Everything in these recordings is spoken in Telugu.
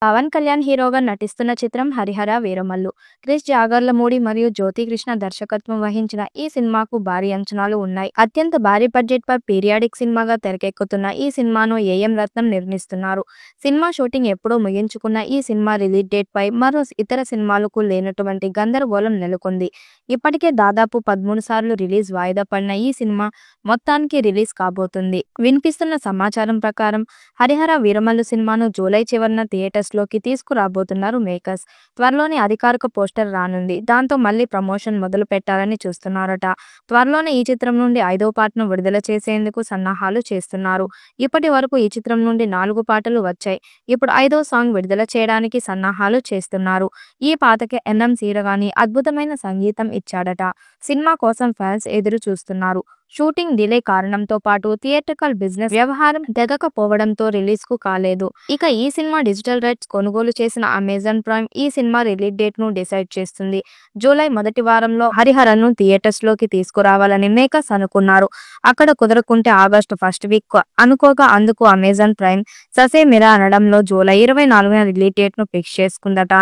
పవన్ కళ్యాణ్ హీరోగా నటిస్తున్న చిత్రం హరిహర వీరమల్లు. క్రిష్ జాగర్లమూడి మరియు జ్యోతి కృష్ణ దర్శకత్వం వహించిన ఈ సినిమాకు భారీ అంచనాలు ఉన్నాయి. అత్యంత భారీ బడ్జెట్ పై పీరియాడిక్ సినిమాగా తెరకెక్కుతున్న ఈ సినిమాను ఏఎం రత్నం నిర్మిస్తున్నారు. సినిమా షూటింగ్ ఎప్పుడో ముగించుకున్న ఈ సినిమా రిలీజ్ డేట్ పై మరో ఇతర సినిమాలకు లేనటువంటి గందరగోళం నెలకొంది. ఇప్పటికే దాదాపు 13 సార్లు రిలీజ్ వాయిదా పడిన ఈ సినిమా మొత్తానికి రిలీజ్ కాబోతుంది. వినిపిస్తున్న సమాచారం ప్రకారం హరిహర వీరమల్లు సినిమాను జూలై చివరన థియేటర్స్ లోకి తీసుకురాబోతున్నారు మేకర్స్. త్వరలోనే అధికారిక పోస్టర్ రానుంది. దాంతో మళ్లీ ప్రమోషన్ మొదలు పెట్టాలని చూస్తున్నారట. త్వరలోనే ఈ చిత్రం నుండి 5వ పాటను విడుదల చేసేందుకు సన్నాహాలు చేస్తున్నారు. ఇప్పటి వరకు ఈ చిత్రం నుండి 4 పాటలు వచ్చాయి. ఇప్పుడు 5వ సాంగ్ విడుదల చేయడానికి సన్నాహాలు చేస్తున్నారు. ఈ పాటకి ఎన్ఎం సీరగాని అద్భుతమైన సంగీతం ఇచ్చాడట. సినిమా కోసం ఫ్యాన్స్ ఎదురు చూస్తున్నారు. షూటింగ్ డిలే కారణంతో పాటు థియేట్రికల్ బిజినెస్ వ్యవహారం తెగకపోవడంతో రిలీజ్ కు కాలేదు. ఇక ఈ సినిమా డిజిటల్ రైట్స్ కొనుగోలు చేసిన అమెజాన్ ప్రైమ్ ఈ సినిమా రిలీజ్ డేట్ ను డిసైడ్ చేస్తుంది. జూలై మొదటి వారంలో హరిహరను థియేటర్స్ లోకి తీసుకురావాలని మేకర్స్ అనుకున్నారు. అక్కడ కుదరకుంటే ఆగస్టు ఫస్ట్ వీక్ అనుకోగా అందుకు అమెజాన్ ప్రైమ్ ససేమిరా అనడంలో జూలై 24న రిలీజ్ డేట్ ను ఫిక్స్ చేసుకుందట.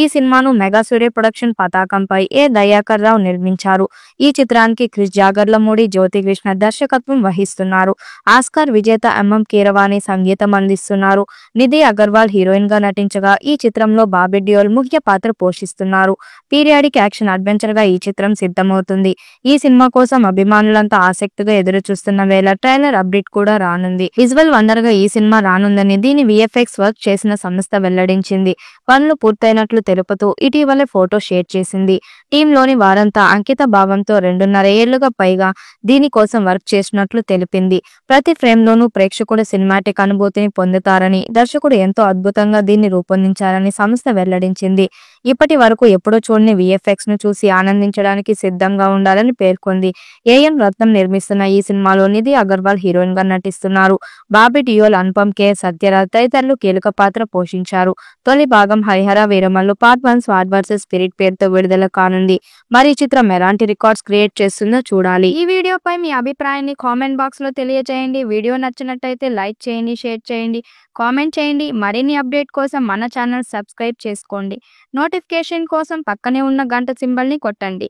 ఈ సినిమాను మెగా సూర్య ప్రొడక్షన్ పతాకంపై ఏ దయాకర్ రావు నిర్మించారు. ఈ చిత్రానికి క్రిష్ జాగర్లమూడి, జ్యోతి కృష్ణ దర్శకత్వం వహిస్తున్నారు. ఆస్కార్ విజేత ఎంఎం కీరవాణి సంగీతం అందిస్తున్నారు. నిధి అగర్వాల్ హీరోయిన్ గా నటించగా ఈ చిత్రంలో బాబీ డియోల్ ముఖ్య పాత్ర పోషిస్తున్నారు. పీరియాడిక్ యాక్షన్ అడ్వెంచర్ గా ఈ చిత్రం సిద్ధమవుతుంది. ఈ సినిమా కోసం అభిమానులంతా ఆసక్తిగా ఎదురు చూస్తున్న వేళ ట్రైలర్ అప్డేట్ కూడా రానుంది. విజువల్ వండర్ గా ఈ సినిమా రానుందని దీని విఎఫ్ఎక్స్ వర్క్ చేసిన సంస్థ వెల్లడించింది. పనులు పూర్తయినట్లు తెలుపుతూ ఇటీవలే ఫోటో షేర్ చేసింది. టీంలోని వారంతా అంకిత భావంతో 2.5 ఏళ్లుగా పైగా దీనికోసం వర్క్ చేసినట్లు తెలిపింది. ప్రతి ఫ్రేమ్ లోనూ ప్రేక్షకుడు సినిమాటిక్ అనుభూతిని పొందుతారని, దర్శకుడు ఎంతో అద్భుతంగా దీన్ని రూపొందించారని సంస్థ వెల్లడించింది. ఇప్పటి వరకు ఎప్పుడూ చూడని విఎఫ్ఎక్స్ ను చూసి ఆనందించడానికి సిద్ధంగా ఉండాలని పేర్కొంది. ఏఎం రత్నం నిర్మిస్తున్న ఈ సినిమాలో నిధి అగర్వాల్ హీరోయిన్ గా నటిస్తున్నారు. బాబీ డియోల్, అనుపమ్ ఖేర్, సత్యరాజ్ తదితరులు కీలక పాత్ర పోషించారు. తొలి భాగం Harihara Veeramallu part 1 స్వాడ్ versus spirit పేరుతో విడుదల కానుంది. మరి ఈ చిత్రం ఎలాంటి రికార్డ్స్ క్రియేట్ చేస్తుందో చూడాలి. ఈ వీడియోపై మీ అభిప్రాయాన్ని కామెంట్ బాక్స్ లో తెలియజేయండి. వీడియో నచ్చినట్టయితే లైక్ చేయండి, షేర్ చేయండి, కామెంట్ చేయండి. మరిన్ని అప్డేట్ కోసం మన ఛానల్ సబ్స్క్రైబ్ చేసుకోండి. నోటిఫికేషన్ కోసం పక్కనే ఉన్న గంట సింబల్ ని కొట్టండి.